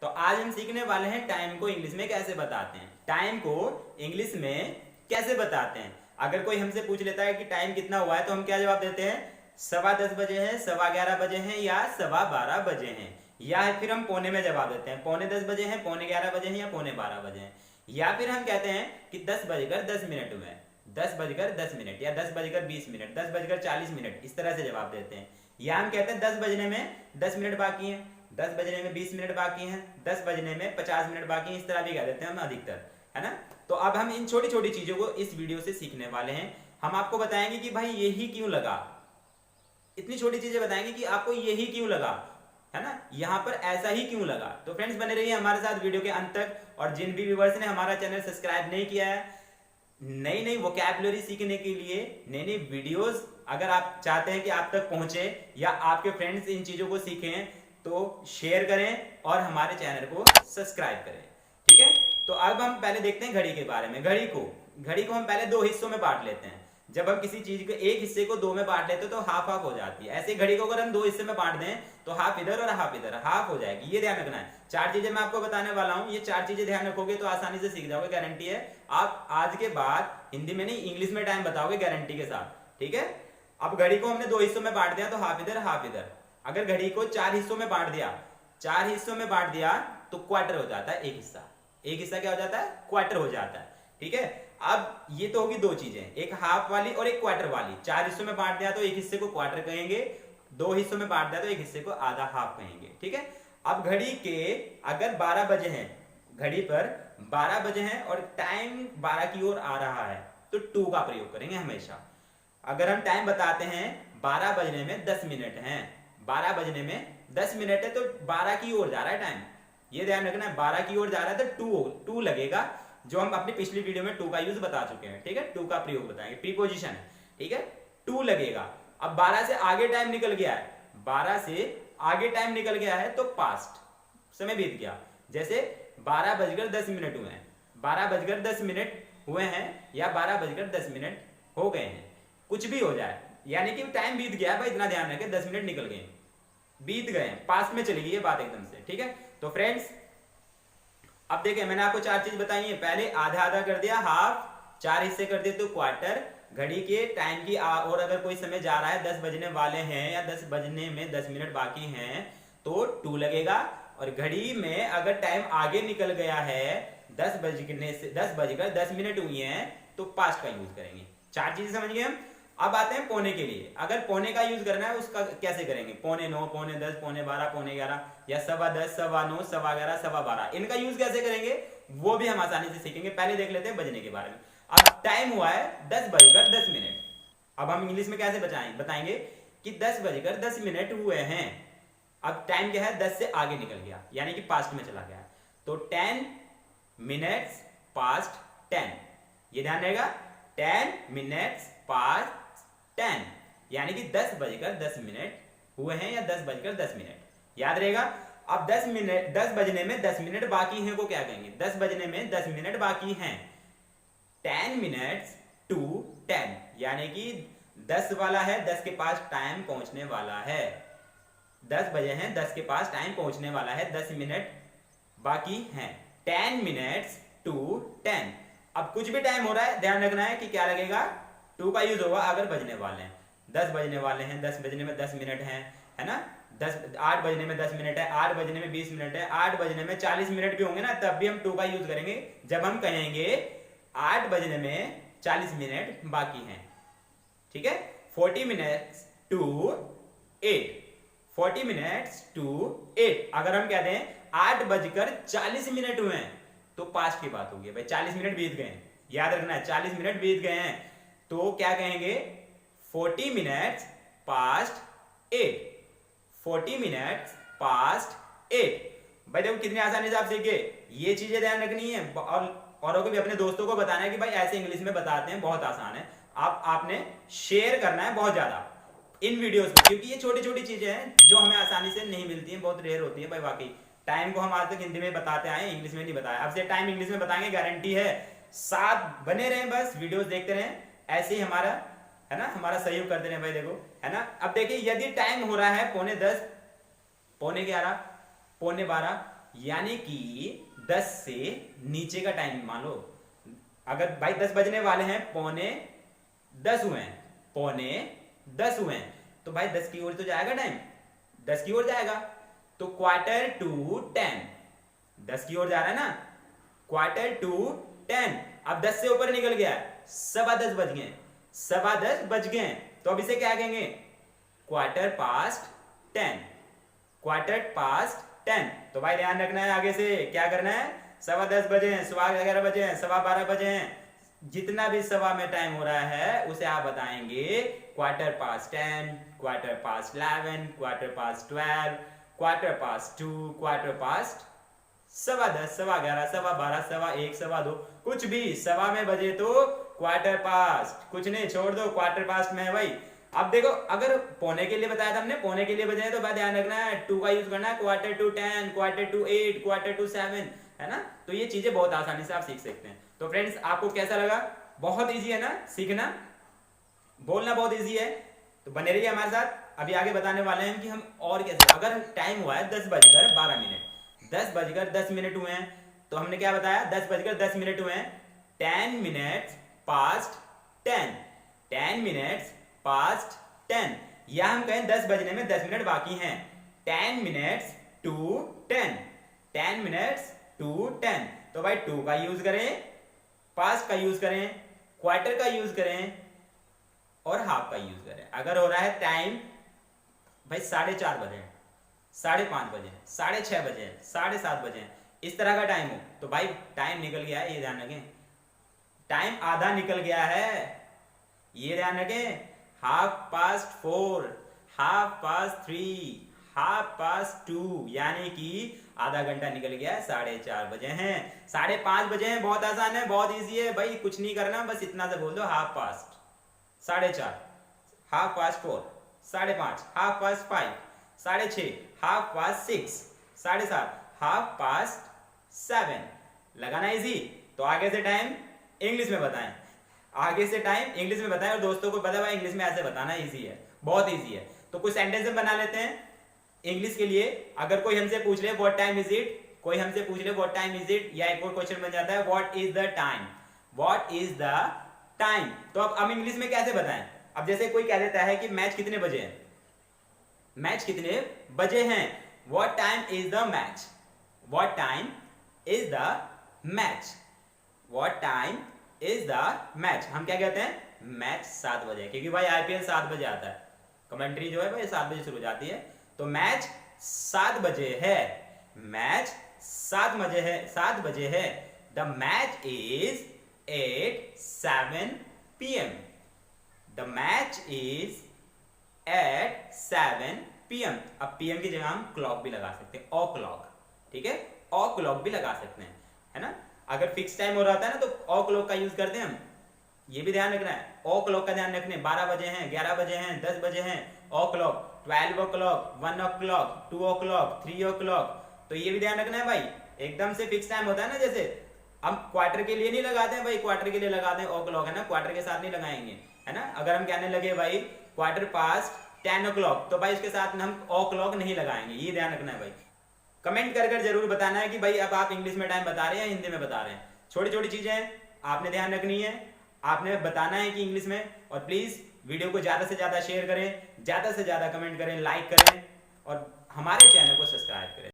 तो आज हम सीखने वाले हैं टाइम को इंग्लिश में कैसे बताते हैं। टाइम को इंग्लिश में कैसे बताते हैं। अगर कोई हमसे पूछ लेता है कि टाइम कितना हुआ है तो हम क्या जवाब देते हैं, 10:15 बजे हैं, 11:15 बजे हैं या 12:15 बजे हैं। या फिर हम पौने में जवाब देते हैं, 10:15 बजे हैं, 11:15 बजे हैं या 12:15 बजे हैं। या फिर हम कहते हैं कि 10:10 हुए हैं, 10:10 या 10:20, 10:40, इस तरह से जवाब देते हैं। या हम कहते हैं 10 बजने में 10 मिनट बाकी हैं, 10 बजने में 20 मिनट बाकी हैं, 10 बजने में 50 मिनट बाकी हैं, इस तरह भी कह देते हैं हम अधिकतर, है ना। तो अब हम इन छोटी छोटी चीजों को इस वीडियो से सीखने वाले हैं। हम आपको बताएंगे कि भाई यही क्यों लगा, इतनी छोटी चीजें बताएंगे कि आपको यही क्यों लगा, है ना, यहां पर ऐसा ही क्यों लगा। तो फ्रेंड्स बने रहिए हमारे साथ वीडियो के अंत तक। और जिन भी व्यूअर्स ने हमारा चैनल सब्सक्राइब नहीं किया है, नई नई वोकैबुलरी सीखने के लिए, नई नई वीडियोस अगर आप चाहते हैं कि आप तक पहुंचे या आपके फ्रेंड्स इन चीजों को सीखें, तो शेयर करें और हमारे चैनल को सब्सक्राइब करें, ठीक है। तो अब हम पहले देखते हैं घड़ी के बारे में। घड़ी को हम पहले दो हिस्सों में बांट लेते हैं। जब हम किसी चीज के एक हिस्से को दो में बांट लेते हैं तो हाफ हाफ हो जाती है। ऐसे घड़ी को अगर हम दो हिस्से में बांट दें तो हाफ इधर और हाफ इधर, हाफ हो जाएगी। ये ध्यान रखना है। 4 चीजें मैं आपको बताने वाला हूं, ये 4 चीजें ध्यान रखोगे तो आसानी से सीख जाओगे, गारंटी है। आप आज के बाद हिंदी में नहीं इंग्लिश में टाइम बताओगे गारंटी के साथ, ठीक है। अब घड़ी को हमने दो हिस्सों में बांट दिया तो हाफ इधर हाफ इधर। अगर घड़ी को 4 हिस्सों में बांट दिया तो क्वार्टर हो जाता है। एक हिस्सा क्या हो जाता है, क्वार्टर हो जाता है, ठीक है। अब ये तो होगी दो चीजें, एक हाफ वाली और एक क्वार्टर वाली। 4 हिस्सों में बांट दिया तो एक हिस्से को क्वार्टर कहेंगे, 2 हिस्सों में बांट दिया तो एक हिस्से को आधा हाफ कहेंगे, ठीक है। अब घड़ी के अगर 12 बजे हैं, घड़ी पर 12 बजे हैं और टाइम 12 की ओर आ रहा है तो 2 का प्रयोग करेंगे हमेशा। अगर हम टाइम बताते हैं 12 बजने में 10 मिनट हैं, 12 बजने में 10 मिनट है तो 12 की ओर जा रहा है टाइम, ये ध्यान रखना है। 12 की ओर जा रहा है तो 2 लगेगा, जो हम अपनी पिछली वीडियो में 2 का यूज बता चुके हैं, ठीक है। 2 का प्रयोग बताएंगे, प्रीपोजिशन है, ठीक है। 2 लगेगा। अब 12 से आगे टाइम निकल गया है, 12 से आगे टाइम निकल गया है तो पास्ट, समय बीत गया। जैसे 12:10 हुए हैं, 12:10 हुए हैं या 12:10 हो गए हैं, कुछ भी हो जाए, यानी कि टाइम बीत गया है भाई, इतना ध्यान रखें। 10 मिनट निकल गए, बीत गए, पास्ट में चली गई है बात एकदम से, ठीक है। तो फ्रेंड्स अब देखिए मैंने आपको 4 चीज बताई है। पहले आधा आधा कर दिया, हाफ, 4 हिस्से कर दिए तो क्वार्टर। घड़ी के टाइम की और अगर कोई समय जा रहा है, 10 बजने वाले हैं या 10 बजने में 10 मिनट बाकी हैं तो 2 लगेगा। और घड़ी में अगर टाइम आगे निकल गया है, 10:10 हुई हैं तो पास्ट का यूज करेंगे। 4 चीजें समझ गए हम। अब आते हैं पौने के लिए। अगर पौने का यूज करना है उसका कैसे करेंगे, 9:15, 9:10, 11:15, 11:15 या 10:15, 9:15, 11:15, 12:15, इनका यूज कैसे करेंगे वो भी हम आसानी से सीखेंगे। पहले देख लेते हैं बजने के बारे में। अब टाइम हुआ है 10:10। अब हम इंग्लिश में कैसे बताएंगे कि 10:10 हुए हैं। अब टाइम क्या है, 10 से आगे निकल गया, यानी कि पास्ट में चला गया, तो 10 मिनट्स पास्ट 10, ये ध्यान रहेगा। 10 मिनट्स पास्ट 10, यानी कि 10:10 हुए हैं या 10:10, याद रहेगा। अब 10 बजने में 10 मिनट बाकी हैं को क्या कहेंगे, 10 बजने में 10 मिनट बाकी हैं। 10 मिनट्स टू 10, यानी कि 10 वाला है, 10 के पास टाइम पहुंचने वाला है। 10 बजे हैं, 10 के पास टाइम पहुंचने वाला है, 10 मिनट बाकी हैं। 10 मिनट्स टू 10। अब कुछ भी टाइम हो रहा है, ध्यान रखना है कि क्या लगेगा, 2 का यूज होगा अगर बजने वाले हैं। 10 बजने वाले हैं, 10 बजने में 10 मिनट हैं, है ना। 8 बजने में 10 मिनट है, 8 बजने में 20 मिनट है, 8 बजने में 40 मिनट भी होंगे ना, तब भी हम 2 का यूज करेंगे जब हम कहेंगे 8 बजने में 40 मिनट बाकी हैं, ठीक है। 40 मिनट्स टू 8, 40 मिनट्स टू 8। अगर हम कहते हैं 8:40 हुए हैं तो पास्ट की बात होगी भाई, 40 मिनट बीत गए हैं, याद रखना है 40 मिनट बीत गए हैं तो क्या कहेंगे, 40 मिनट्स पास्ट 8, 40 मिनट्स पास्ट 8। भाई देखो कितनी आसानी से आप सीख गए। ये चीजें ध्यान रखनी है और औरों को भी, अपने दोस्तों को बताना है कि भाई ऐसे इंग्लिश में बताते हैं, बहुत आसान है। आपने शेयर करना है बहुत ज्यादा इन वीडियोस को, क्योंकि ये छोटी छोटी चीजें हैं जो हमें आसानी से नहीं मिलती हैं, बहुत रेयर होती है भाई। वाकई टाइम को हम आज तक हिंदी में बताते आए, इंग्लिश में नहीं बताया। अब से टाइम इंग्लिश में बताएंगे, गारंटी है। साथ बने रहें, बस वीडियोस देखते रहें, ऐसे ही हमारा, है ना, हमारा सहयोग करते रहें भाई। देखो, है ना। अब देखिए यदि टाइम हो रहा है 9:10, 11:15, 11:15 यानी कि 10 से नीचे का टाइम मान लो। अगर भाई 10 बजने वाले हैं, पौने 10 हुए हैं, पौने 10 हुए हैं, तो भाई 10 की ओर तो जाएगा टाइम, 10 की ओर जाएगा। तो क्वार्टर टू 10, 10 की ओर जा रहा है ना, क्वार्टर टू 10। अब 10 से ऊपर निकल गया, 10:15 बज गए, 10:15 बज गए, तो अब इसे क्या कहेंगे, क्वार्टर पास्ट 10, क्वार्टर पास्ट 10। तो भाई ध्यान रखना है, आगे से क्या करना है, 10:15 बजे हैं, 11:15 बजे हैं, 12:15 बजे हैं, जितना भी सवा में टाइम हो रहा है उसे आप बताएंगे quarter past 10, quarter past 11, quarter past 12, quarter past 2, quarter past 10:15, 11:15, 12:15, 1:15, 1:15, कुछ भी सवा में बजे तो क्वार्टर पास्ट, कुछ नहीं, छोड़ दो, क्वार्टर पास्ट में है भाई। अब देखो, अगर पौने के लिए बताया था हमने, पौने के लिए बजाय तो बात ध्यान रखना है, 2 का यूज करना है, quarter to 10, quarter to 8, quarter to 7, है ना। तो ये चीजें बहुत आसानी से आप सीख सकते हैं। तो फ्रेंड्स, आपको कैसा लगा? बहुत इजी है ना सीखना, बोलना बहुत इजी है। तो बने रहिए हमारे साथ, अभी आगे बताने वाले हैं कि हम और कैसे। अगर टाइम हुआ है 10:12, 10:10 हुए हैं, तो हमने क्या बताया, 10:10 हुए हैं, 10 मिनट्स पास्ट 10, 10 मिनट्स पास्ट 10, या हम कहें 10 बजने में 10 मिनट बाकी हैं, 10 मिनट्स टू 10, 10 मिनट्स टू 10। तो भाई 2 का यूज करें, पास्ट का यूज करें, क्वार्टर का यूज करें और हाफ का यूज करें। अगर हो रहा है टाइम भाई 4:30 बजे, 5:30 बजे, 6:30 बजे, 7:30 बजे, इस तरह का टाइम हो, तो भाई टाइम निकल गया है, ये ध्यान रखें, टाइम आधा निकल गया है, ये ध्यान रखें। 4:30, 3:30, 2:30, यानी कि आधा घंटा निकल गया है, 4:30 बजे हैं, 5:30 बजे हैं। बहुत आसान है, बहुत इजी है भाई, कुछ नहीं करना, बस इतना से बोल दो, 4:30, 4:30, 4:30, 5:30, 5:30, 6:30, 6:30, 7:30, 7:30, लगाना इजी। तो आगे से टाइम इंग्लिश में बताएं, आगे से टाइम इंग्लिश में बताएं, और दोस्तों को पता है इंग्लिश में ऐसे बताना इजी है, बहुत इजी है। तो कुछ सेंटेंस बना लेते हैं इंग्लिश के लिए। अगर कोई हमसे पूछ ले व्हाट टाइम इज इट, कोई हमसे पूछ ले व्हाट टाइम इज इट, या एक और क्वेश्चन बन जाता है what is the time, what is the time. तो अब हम इंग्लिश में कैसे बताएं? अब जैसे कोई कह देता है कि मैच कितने बजे है, मैच कितने बजे हैं, what time is the match, what time is the match, what time is the match. हम क्या कहते हैं, मैच 7 बजे, क्योंकि भाई आईपीएल 7 बजे आता है, कमेंट्री जो है भाई 7 बजे शुरू हो जाती है, तो मैच 7 बजे है, मैच 7 बजे है, 7 बजे है। The match is at 7 PM, the match is at 7 PM। अब PM की जगह हम क्लॉक भी लगा सकते हैं, ओ क्लॉक, ठीक है, ओ क्लॉक भी लगा सकते हैं, है ना। अगर फिक्स टाइम हो रहा था ना, तो ओ क्लॉक का यूज करते हैं हम, ये भी ध्यान रखना है, ओ क्लॉक का ध्यान रखने, 12 बजे हैं, 11 बजे हैं, 10 बजे हैं, ओ clock, 12 o'clock, 1 o'clock, 2 o'clock, 3 o'clock। तो ये भी ध्यान रखना है भाई, एकदम से फिक्स टाइम होता है ना, जैसे हम क्वार्टर के लिए नहीं लगाते हैं भाई, क्वार्टर के लिए लगाते हैं ओ क्लॉक, है ना, क्वार्टर के साथ नहीं लगाएंगे, है ना। अगर हम कहने लगे भाई क्वार्टर पास्ट 10 o'clock, तो भाई इसके साथ हम ओ क्लॉक नहीं लगाएंगे, ये ध्यान रखना है भाई। कमेंट कर जरूर बताना है कि भाई अब आप इंग्लिश में टाइम बता रहे हैं या हिंदी में बता रहे हैं। छोटी छोटी चीजें आपने ध्यान रखनी है, आपने बताना है कि इंग्लिश में। और प्लीज वीडियो को ज्यादा से ज्यादा शेयर करें, ज्यादा से ज्यादा कमेंट करें, लाइक करें और हमारे चैनल को सब्सक्राइब करें।